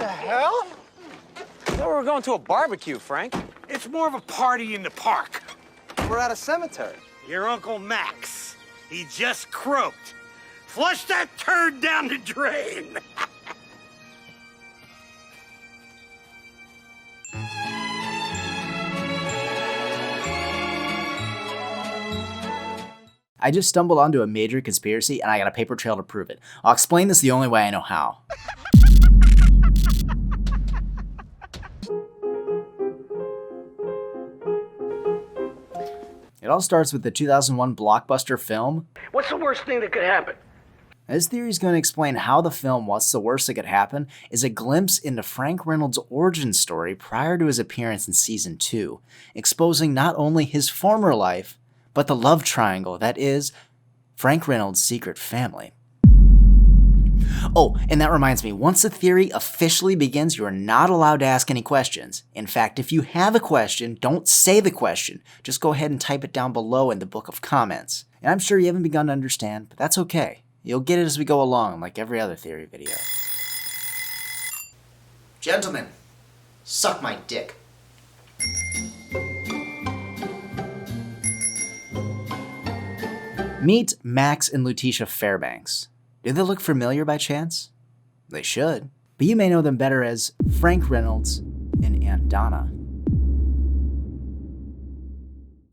hell? I thought we were going to a barbecue, Frank. It's more of a party in the park. We're at a cemetery. Your Uncle Max, he just croaked. Flush that turd down the drain. I just stumbled onto a major conspiracy and I got a paper trail to prove it. I'll explain this the only way I know how. It all starts with the 2001 blockbuster film. What's the worst thing that could happen? This theory is going to explain how the film What's the Worst That Could Happen is a glimpse into Frank Reynolds' origin story prior to his appearance in season 2, exposing not only his former life, but the love triangle that is Frank Reynolds' secret family. Oh, and that reminds me, once the theory officially begins, you are not allowed to ask any questions. In fact, if you have a question, don't say the question. Just go ahead and type it down below in the book of comments. And I'm sure you haven't begun to understand, but that's okay. You'll get it as we go along, like every other theory video. Gentlemen, suck my dick. Meet Max and Letitia Fairbanks. Do they look familiar by chance? They should. But you may know them better as Frank Reynolds and Aunt Donna.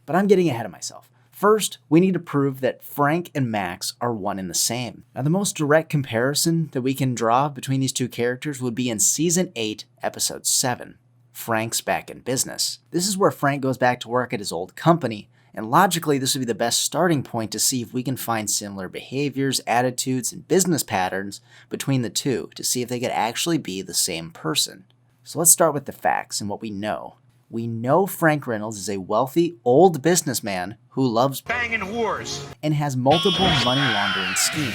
But I'm getting ahead of myself. First, we need to prove that Frank and Max are one and the same. Now, the most direct comparison that we can draw between these two characters would be in Season 8, Episode 7, Frank's Back in Business. This is where Frank goes back to work at his old company, and logically, this would be the best starting point to see if we can find similar behaviors, attitudes, and business patterns between the two to see if they could actually be the same person. So let's start with the facts and what we know. We know Frank Reynolds is a wealthy, old businessman who loves Banging wars. and has multiple money laundering schemes.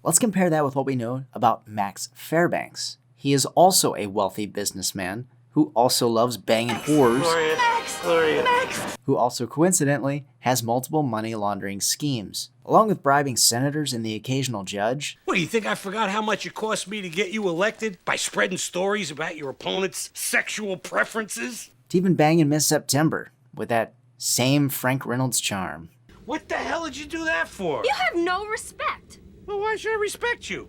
Let's compare that with what we know about Max Fairbanks. He is also a wealthy businessman who also loves banging whores, who also coincidentally has multiple money laundering schemes. Along with bribing senators and the occasional judge. What, do you think I forgot how much it cost me to get you elected by spreading stories about your opponent's sexual preferences? To even banging Miss September with that same Frank Reynolds charm. What the hell did you do that for? You have no respect. Well, why should I respect you?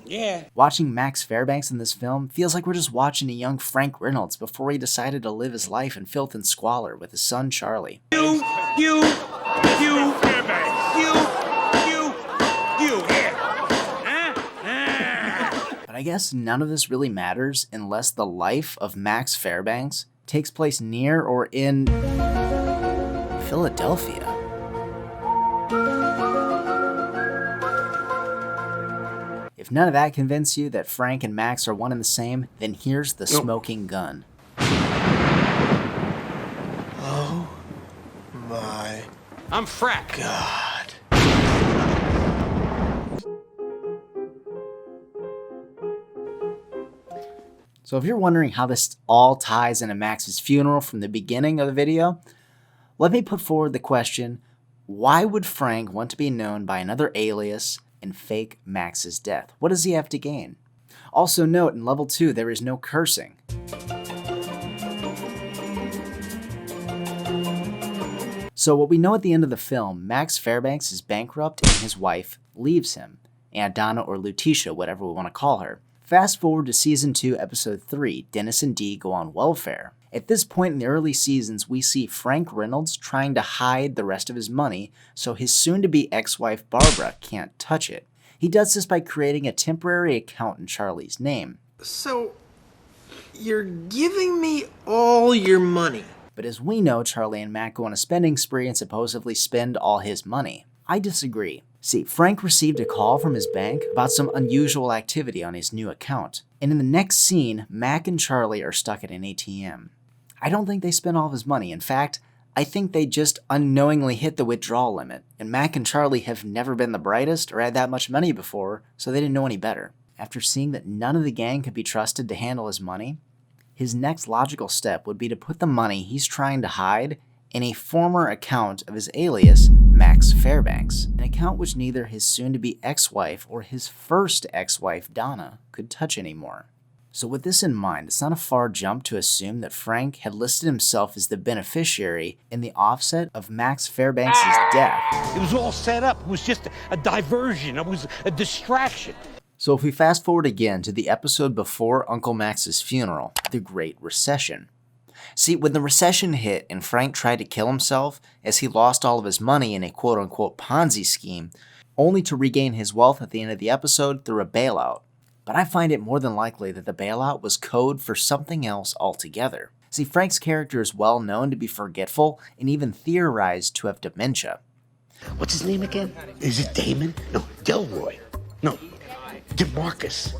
Yeah. Watching Max Fairbanks in this film feels like we're just watching a young Frank Reynolds before he decided to live his life in filth and squalor with his son Charlie. You, Fairbanks, here. But I guess none of this really matters unless the life of Max Fairbanks takes place near or in Philadelphia. If none of that convinced you that Frank and Max are one and the same, then here's the smoking gun. Oh my I'm Frack. God. So if you're wondering how this all ties into Max's funeral from the beginning of the video, let me put forward the question, why would Frank want to be known by another alias and fake Max's death? What does he have to gain? Also note, in level 2, there is no cursing. So what we know at the end of the film, Max Fairbanks is bankrupt and his wife leaves him. Aunt Donna or Letitia, whatever we want to call her. Fast forward to Season 2, Episode 3, Dennis and Dee go on welfare. At this point in the early seasons, we see Frank Reynolds trying to hide the rest of his money so his soon-to-be ex-wife Barbara can't touch it. He does this by creating a temporary account in Charlie's name. So, you're giving me all your money? But as we know, Charlie and Matt go on a spending spree and supposedly spend all his money. I disagree. See, Frank received a call from his bank about some unusual activity on his new account. And in the next scene, Mac and Charlie are stuck at an ATM. I don't think they spent all of his money. In fact, I think they just unknowingly hit the withdrawal limit. And Mac and Charlie have never been the brightest or had that much money before, so they didn't know any better. After seeing that none of the gang could be trusted to handle his money, his next logical step would be to put the money he's trying to hide in a former account of his alias, Max Fairbanks, an account which neither his soon-to-be ex-wife or his first ex-wife, Donna, could touch anymore. So with this in mind, it's not a far jump to assume that Frank had listed himself as the beneficiary in the offset of Max Fairbanks' death. It was all set up. It was just a diversion. It was a distraction. So if we fast forward again to the episode before Uncle Max's funeral, the Great Recession. See, when the recession hit and Frank tried to kill himself as he lost all of his money in a quote-unquote Ponzi scheme, only to regain his wealth at the end of the episode through a bailout. But I find it more than likely that the bailout was code for something else altogether. See, Frank's character is well known to be forgetful and even theorized to have dementia. What's his name again? Is it Damon? No, Delroy. No, DeMarcus.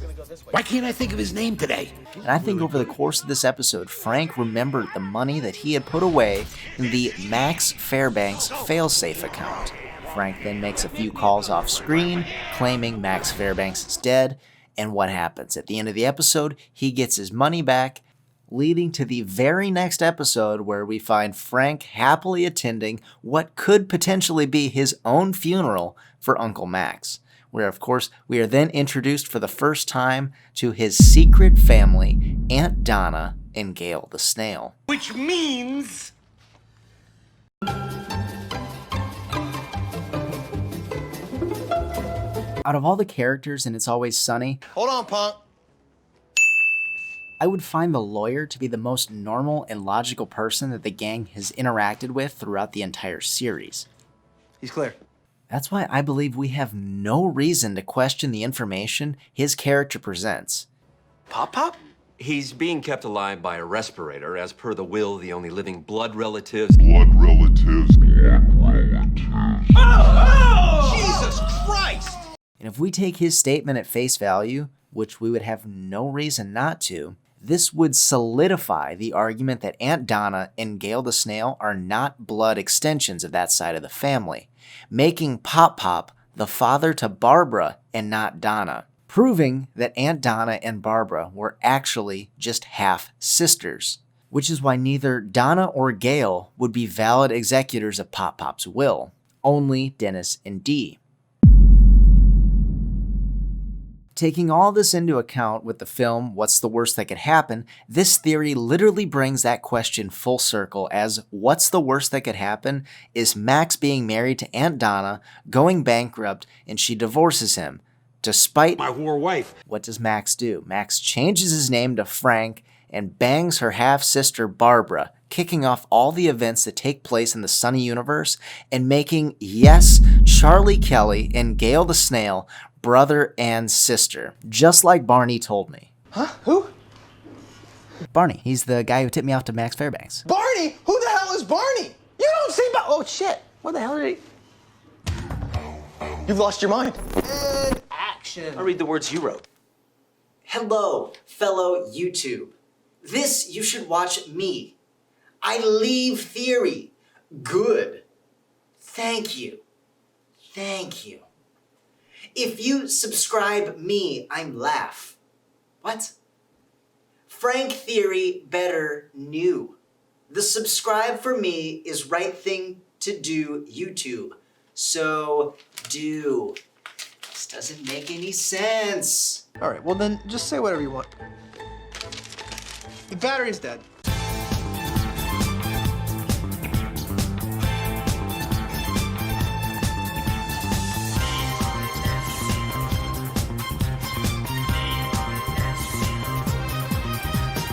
Why can't I think of his name today? And I think over the course of this episode, Frank remembered the money that he had put away in the Max Fairbanks failsafe account. Frank then makes a few calls off screen, claiming Max Fairbanks is dead. And what happens? At the end of the episode, he gets his money back, leading to the very next episode where we find Frank happily attending what could potentially be his own funeral for Uncle Max, where of course we are then introduced for the first time to his secret family, Aunt Donna and Gale the Snail. Which means... Out of all the characters in It's Always Sunny, Hold on, punk. I would find the lawyer to be the most normal and logical person that the gang has interacted with throughout the entire series. He's clear. That's why I believe we have no reason to question the information his character presents. Pop? He's being kept alive by a respirator. As per the will, the only living blood relatives. Oh! Jesus Christ! And if we take his statement at face value, which we would have no reason not to, this would solidify the argument that Aunt Donna and Gale the Snail are not blood extensions of that side of the family, making Pop Pop the father to Barbara and not Donna, proving that Aunt Donna and Barbara were actually just half-sisters, which is why neither Donna or Gale would be valid executors of Pop Pop's will, only Dennis and Dee. Taking all this into account with the film What's the Worst That Could Happen, this theory literally brings that question full circle, as what's the worst that could happen is Max being married to Aunt Donna, going bankrupt, and she divorces him. Despite My whore wife. what does Max do? Max changes his name to Frank and bangs her half-sister Barbara, kicking off all the events that take place in the Sunny universe and making, yes, Charlie Kelly and Gale the Snail brother and sister, just like Barney told me. Huh? Who? Barney, he's the guy who tipped me off to Max Fairbanks. Barney? Who the hell is Barney? You don't see Oh, shit. What the hell did he... You've lost your mind. And action. I'll read the words you wrote. Hello, fellow YouTube. This you should watch me. I leave theory. Good. Thank you. Thank you. If you subscribe me, I'm laugh. What? Frank Theory better new. The subscribe for me is right thing to do, YouTube. So do. This doesn't make any sense. All right, well then, just say whatever you want. The battery's dead.